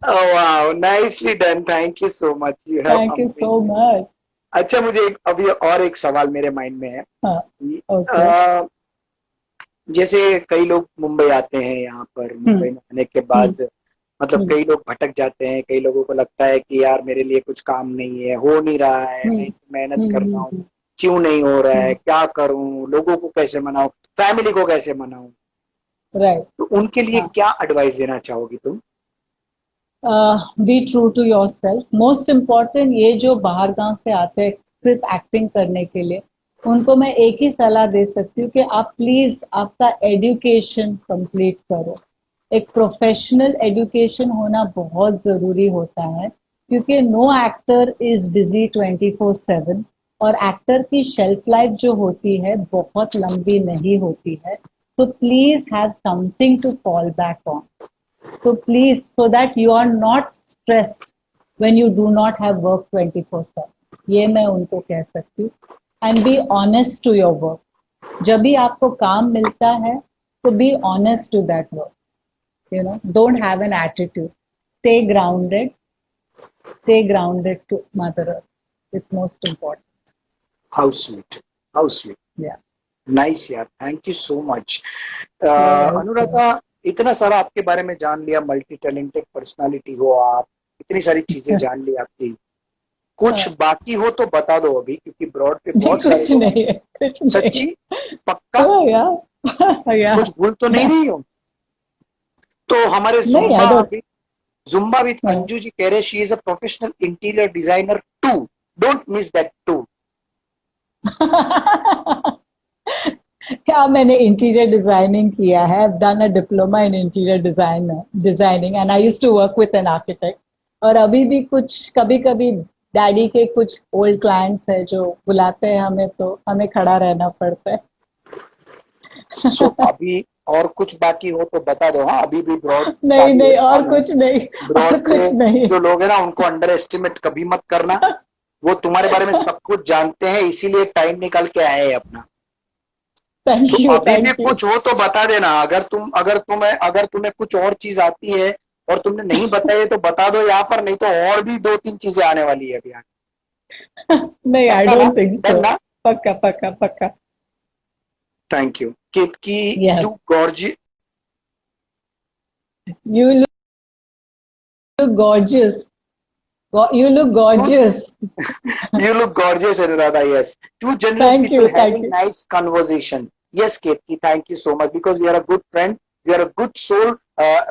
Oh wow, nicely done. Thank you so much. You have Thank you so much. अच्छा, मुझे अभी और एक सवाल मेरे mind में है। हाँ, okay. जैसे कई लोग मुंबई आते हैं, यहाँ पर मुंबई में आने के बाद मतलब कई लोग भटक जाते हैं, कई लोगों को लगता है कि यार मेरे लिए कुछ काम नहीं है, हो नहीं रहा है, मैं मेहनत कर रहा हूँ, क्यों नहीं हो रहा है, क्या करूँ, लोगों को कैसे मनाऊं, फैमिली को कैसे मनाऊं, Right. तो उनके लिए क्या एडवाइस देना चाहोगी तुम? Be true to yourself. Most important, ये जो बाहर गांव से आते हैं सिर्फ एक्टिंग करने के लिए, उनको मैं एक ही सलाह दे सकती हूँ कि आप प्लीज आपका एजुकेशन कंप्लीट करो। एक प्रोफेशनल एजुकेशन होना बहुत जरूरी होता है, क्योंकि नो एक्टर इज बिजी 24/7, और एक्टर की शेल्फ लाइफ जो होती है बहुत लंबी नहीं होती है। तो please have something to fall back on. So please, so that you are not stressed when you do not have work 24/7. ये मैं उनको कह सकती हूँ। And be honest to your work. जब भी आपको काम मिलता है, तो be honest to that work. You know, don't have an attitude. Stay grounded. Stay grounded to Mother Earth. It's most important. How sweet. How sweet. Yeah. Nice यार, thank you so much. welcome. Anuradha, इतना सारा आपके बारे में जान लिया, multi talented personality हो आप, इतनी सारी चीजें जान ली आपकी। कुछ बाकी हो तो बता दो अभी, क्योंकि ब्रॉड पे बहुत सारे कुछ लोग नहीं है, कुछ नहीं। सच्ची पक्का Oh, yeah. Yeah. कुछ भूल तो नहीं रही हो? तो हमारे नहीं, I don't. जुम्बा विद हाँ। अंजू जी कह रहे she is a professional interior designer too, don't miss that too. क्या मैंने इंटीरियर डिजाइनिंग किया है, done a diploma in interior designing and I used to work with an architect. और अभी भी कुछ कभी कभी डैडी के कुछ ओल्ड क्लाइंट्स है जो बुलाते हैं हमें, तो हमें खड़ा रहना पड़ता है। सो अभी और कुछ बाकी हो तो बता दो। हाँ, अभी भी ब्रॉड नहीं नहीं, और कुछ नहीं, ब्रॉड और कुछ नहीं। जो लोग हैं ना, उनको अंडर एस्टिमेट कभी मत करना। वो तुम्हारे बारे में सब कुछ जानते हैं, इसीलिए टाइम निकाल के आए हैं अपना। थैंक तो यू, अभी भी थैंक यू। कुछ हो तो बता देना। अगर तुम्हें कुछ और चीज आती है और तुमने नहीं बताई है तो बता दो यहाँ पर, नहीं तो और भी 2-3 चीजें आने वाली है अभी आगे। नहीं, आई पक्का ना? Don't think done so. ना? पक्का पक्का पक्का। Thank you Ketki, Yes. You gorgeous. You look gorgeous. You look gorgeous. You look gorgeous, Anuradha. Yes. Two generous Thank people you, thank having you. nice conversation. Yes, Ketki, thank you so much, because we are a good friend. We are a good soul,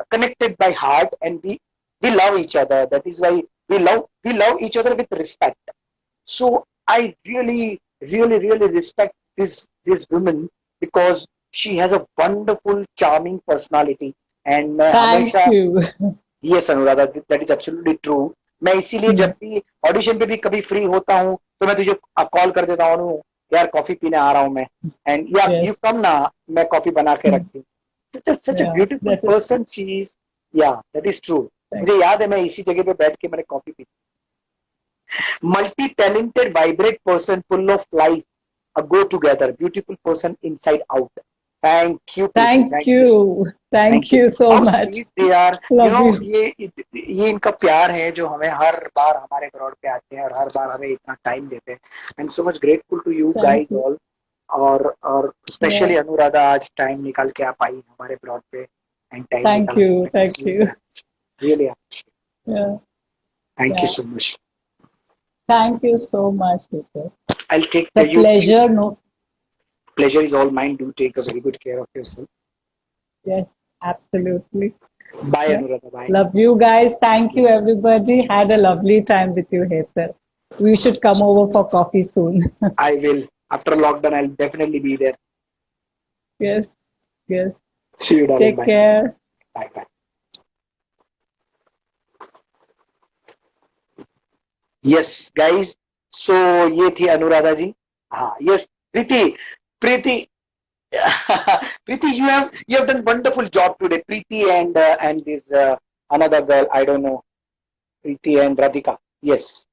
connected by heart, and we love each other. That is why we love each other with respect. So I really respect this woman, because she has a wonderful, charming personality. And मैं Thank हमेशा, you. Yes Anuradha, that is absolutely true. मैं इसीलिए जब भी audition पे भी कभी free होता हूँ तो मैं तुझे कॉल कर देता हूँ, यार कॉफी पीने आ रहा हूँ मैं, एंड या यू Yes. कम ना, मैं कॉफी बना के रखती हूँ। सच अ Yeah, beautiful that is person she is. या दैट इज ट्रू। thank मुझे याद है मैं इसी जगह पे बैठ के मैंने coffee P. Multi talented vibrate person full of life, a go together beautiful person inside out. Thank you Preeti, thank thank you, you. Thank thank you. you so how much. Sweet they are, you Love know. you. ये इनका प्यार है जो हमें हर बार हमारे ब्रॉड पे आते हैं और हर बार हमें इतना टाइम देते हैं। I am so much grateful to you Thank guys you. All. और Yeah. स्पेशली अनुराधा, आज टाइम निकाल के आप आई हमारे ब्रॉड पे, एंड टाइम Thank निकाल you. Thank you. Really Yeah. Thank you Yeah. So मच। Thank you so much, Peter. I will take The you, pleasure, no. Pleasure is all mine. Do take a very good care of yourself. Yes, absolutely. Bye Yeah. Anuradha, bye. Love you guys. Thank you, everybody. Had a lovely time with you, Heather. We should come over for coffee soon. I will, after lockdown I will definitely be there. Yes. Yes. See you darling, Take bye care. Bye bye. Yes guys, so ये थी अनुराधा जी। हाँ, yes Preeti, Preeti Preeti, you have done wonderful job today. Preeti and this another girl, I don't know, Preeti and Radhika. Yes,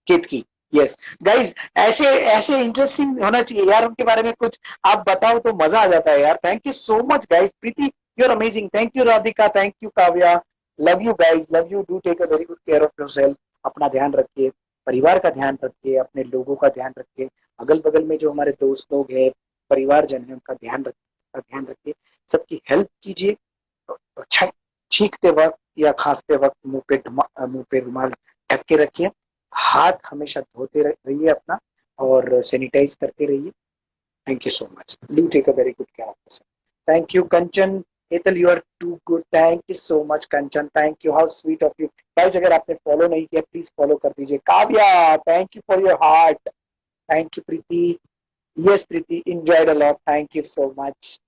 Ketki. Yes, guys, ऐसे ऐसे interesting होना चाहिए यार, उनके बारे में कुछ आप बताओ तो मजा आ जाता है यार। Thank you so much guys. Preeti, you are amazing. Thank you Radhika, thank you Kavya. Love you guys, love you. Do take a very good care of yourself. अपना ध्यान रखिए, परिवार का ध्यान रखिए, अपने लोगों का ध्यान रखिए, अगल बगल में जो हमारे दोस्त लोग हैं, परिवारजन है, उनका ध्यान रखिए। सबकी हेल्प कीजिए। अच्छा, छींकते वक्त या खांसते वक्त मुंह पे रुमाल ढक के रखिए। हाथ हमेशा धोते रहिए अपना, और सैनिटाइज करते रहिए। Thank you so much. Do take a very good care of yourself. Thank you Kanchan Hetal, you are too good. Thank you so much Kanchan, thank you. How sweet of you guys. अगर आपने फॉलो नहीं किया please follow कर दीजिए। Kavya, thank you for your heart. Thank you Preeti. Yes, Preeti, enjoyed a lot. Thank you so much.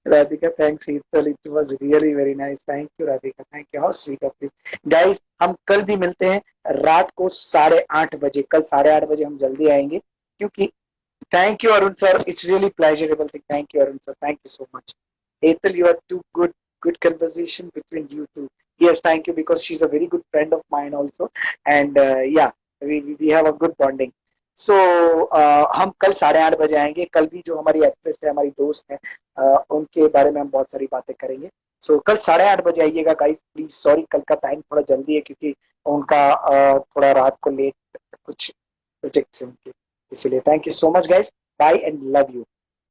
Radhika, thanks, Heetal. It was really very nice. Thank you, Radhika. Thank you. How sweet of you. Guys, हम कल भी मिलते हैं रात को 8:30 बजे. कल 8:30 बजे हम जल्दी आएंगे क्योंकि thank you, Arun sir. It's really pleasurable thing. Thank you, Arun sir. Thank you so much. Ethel, you are too good. Good conversation between you two. Yes, thank you because she's a very good friend of mine also, and yeah, we have a good bonding. So हम कल 8:30 बजे आएंगे. कल भी जो हमारी actress है, हमारी दोस्त है, उनके बारे में हम बहुत सारी बातें करेंगे. सो कल 8:30 बजे आइएगा गाइस प्लीज. सॉरी कल का टाइम थोड़ा जल्दी है क्योंकि उनका थोड़ा रात को लेट कुछ प्रोजेक्ट्स हैं उनके, इसलिए. Thank you so much guys. Bye and love you.